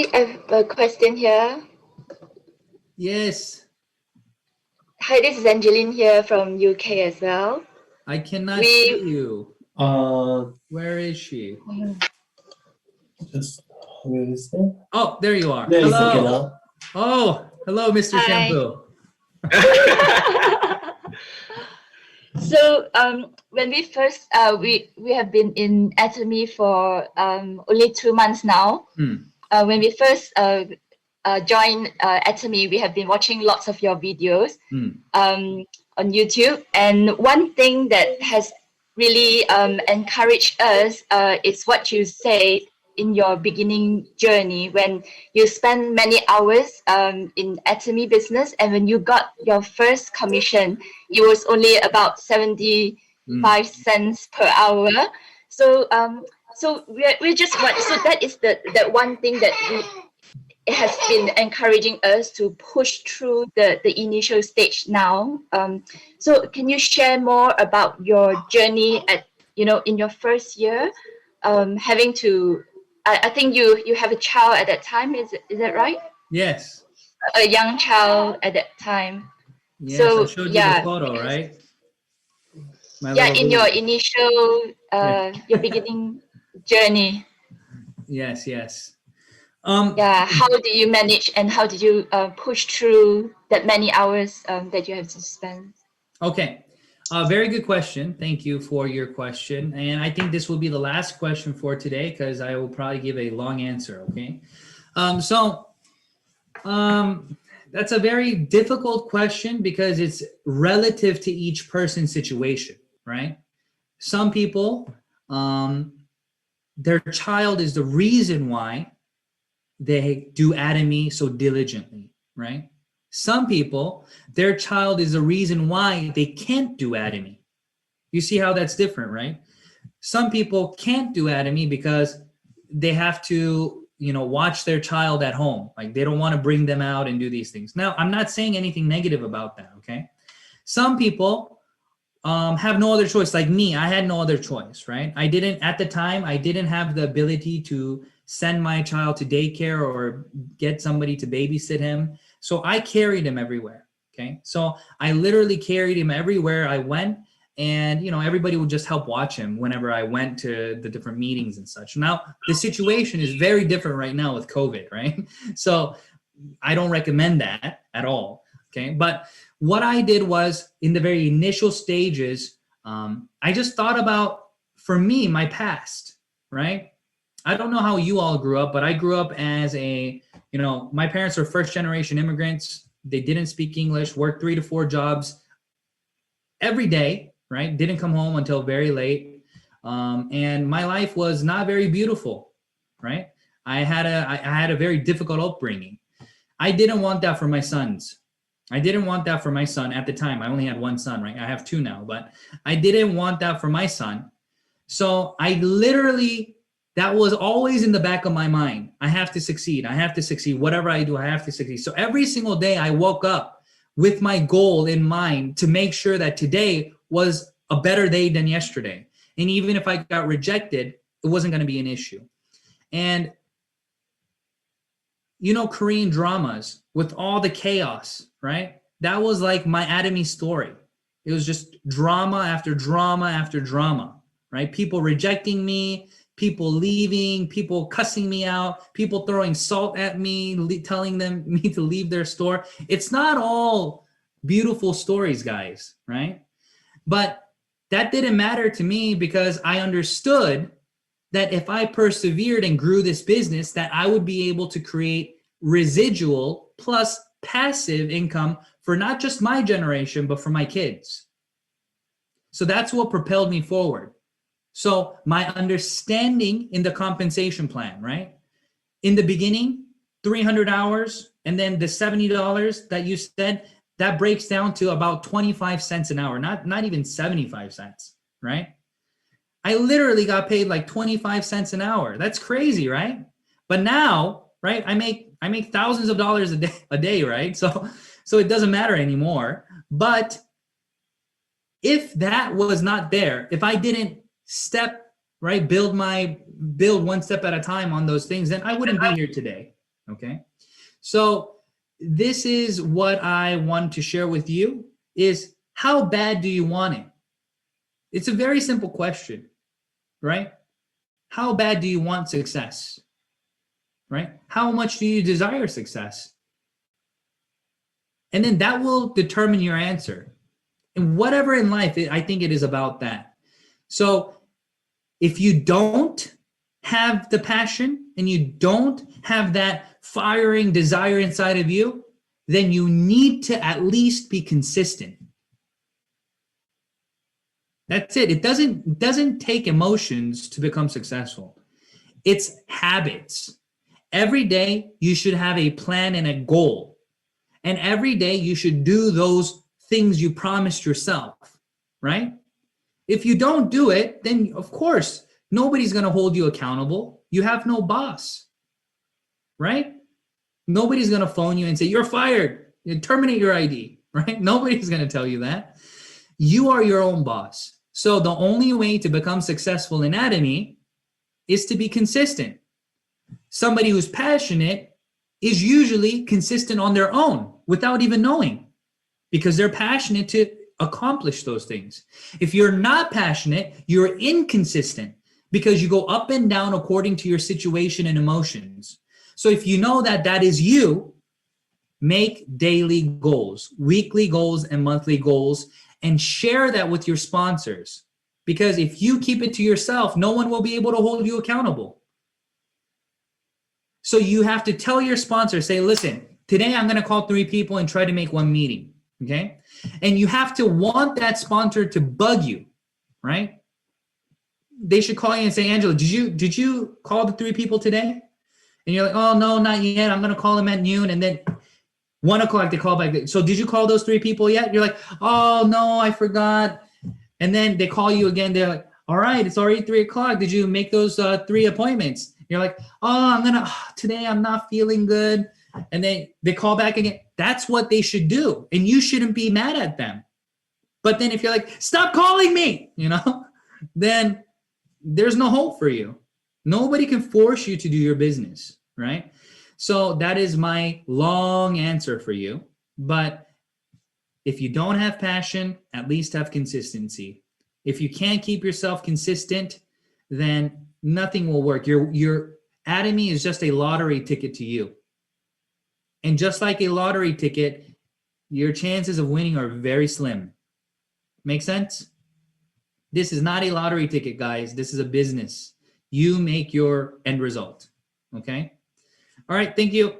I have a question here. Yes. Hi, this is Angeline here from UK as well. I cannot see We you. Where is she? Just where is it? Oh, there you are. There is okay Hello. now. Oh, hello, Mr. Hi. Shampoo. So when we first we have been in Atomy for only 2 months now. When we first joined Atomy, we have been watching lots of your videos on YouTube, and one thing that has really encouraged us is what you say in your beginning journey when you spent many hours in Atomy business, and when you got your first commission, it was only about 75 cents per hour. So so we're just what so that is that one thing that it has been encouraging us to push through the initial stage now. So can you share more about your journey at in your first year, having to I think you have a child at that time, is that right? Yes. A young child at that time. Yes, I So showed you the yeah, photo, because right? My yeah, little in your baby. initial Yeah. your beginning journey, Yes, yes. yeah, how do you manage and how did you push through that many hours that you have to spend? Okay. Very good question. Thank you for your question. And I think this will be the last question for today because I will probably give a long answer. Okay. So that's a very difficult question because it's relative to each person's situation, right? Some people, their child is the reason why they do Atomy so diligently, right? Some people, their child is the reason why they can't do Atomy. You see how that's different, right? Some people can't do Atomy because they have to, watch their child at home. Like they don't want to bring them out and do these things. Now, I'm not saying anything negative about that, okay? Some people have no other choice. Like me, I had no other choice, right? At the time, I didn't have the ability to send my child to daycare or get somebody to babysit him. So I carried him everywhere. Okay. So I literally carried him everywhere I went. And, everybody would just help watch him whenever I went to the different meetings and such. Now, the situation is very different right now with COVID, right? So I don't recommend that at all. Okay. But what I did was in the very initial stages, I just thought about, for me, my past, right? I don't know how you all grew up, but I grew up as my parents were first generation immigrants. They didn't speak English, worked 3 to 4 jobs every day, right? Didn't come home until very late. And my life was not very beautiful, right? I had a very difficult upbringing. I didn't want that for my sons. I didn't want that for my son at the time. I only had one son, right? I have 2 now, but I didn't want that for my son. So that was always in the back of my mind. I have to succeed. I have to succeed. Whatever I do, I have to succeed. So every single day I woke up with my goal in mind to make sure that today was a better day than yesterday. And even if I got rejected, it wasn't going to be an issue. And Korean dramas with all the chaos, right? That was like my Atomy story. It was just drama after drama after drama, right? People rejecting me, people leaving, people cussing me out, people throwing salt at me, telling me to leave their store. It's not all beautiful stories, guys, right? But that didn't matter to me because I understood that if I persevered and grew this business, that I would be able to create residual plus passive income for not just my generation, but for my kids. So that's what propelled me forward. So my understanding in the compensation plan, right? In the beginning, 300 hours, and then the $70 that you said, that breaks down to about 25 cents an hour, not even 75 cents, right? I literally got paid like 25 cents an hour. That's crazy, right? But now, right, I make thousands of dollars a day, right? So it doesn't matter anymore. But if that was not there, if I didn't build one step at a time on those things, then I wouldn't be here today, Okay. So this is what I want to share with you is how bad do you want it? It's a very simple question, right? How bad do you want success? Right? How much do you desire success? And then that will determine your answer. And whatever in life, I think it is about that. So if you don't have the passion and you don't have that firing desire inside of you, then you need to at least be consistent. That's it. It doesn't take emotions to become successful. It's habits. Every day you should have a plan and a goal. And every day you should do those things you promised yourself, right? If you don't do it, then of course, nobody's going to hold you accountable. You have no boss, right? Nobody's going to phone you and say, you're fired. You terminate your ID, right? Nobody's going to tell you that. You are your own boss. So the only way to become successful in Atomy is to be consistent. Somebody who's passionate is usually consistent on their own without even knowing, because they're passionate to accomplish those things. If you're not passionate, you're inconsistent because you go up and down according to your situation and emotions. So if you know that that is you, make daily goals, weekly goals and monthly goals, and share that with your sponsors. Because if you keep it to yourself, no one will be able to hold you accountable. So you have to tell your sponsor, say, listen, today I'm going to call 3 people and try to make 1 meeting. Okay. And you have to want that sponsor to bug you, right? They should call you and say, Angela, did you call the 3 people today? And you're like, oh, no, not yet. I'm going to call them at noon. And then 1 o'clock, they call back. So did you call those 3 people yet? You're like, oh, no, I forgot. And then they call you again. They're like, all right, it's already 3 o'clock. Did you make those 3 appointments? You're like, oh, today I'm not feeling good. And then they call back again. That's what they should do. And you shouldn't be mad at them. But then if you're like, stop calling me, then there's no hope for you. Nobody can force you to do your business, right? So that is my long answer for you. But if you don't have passion, at least have consistency. If you can't keep yourself consistent, then nothing will work. Your Atomy is just a lottery ticket to you. And just like a lottery ticket, your chances of winning are very slim. Make sense? This is not a lottery ticket, guys. This is a business. You make your end result. Okay? All right. Thank you.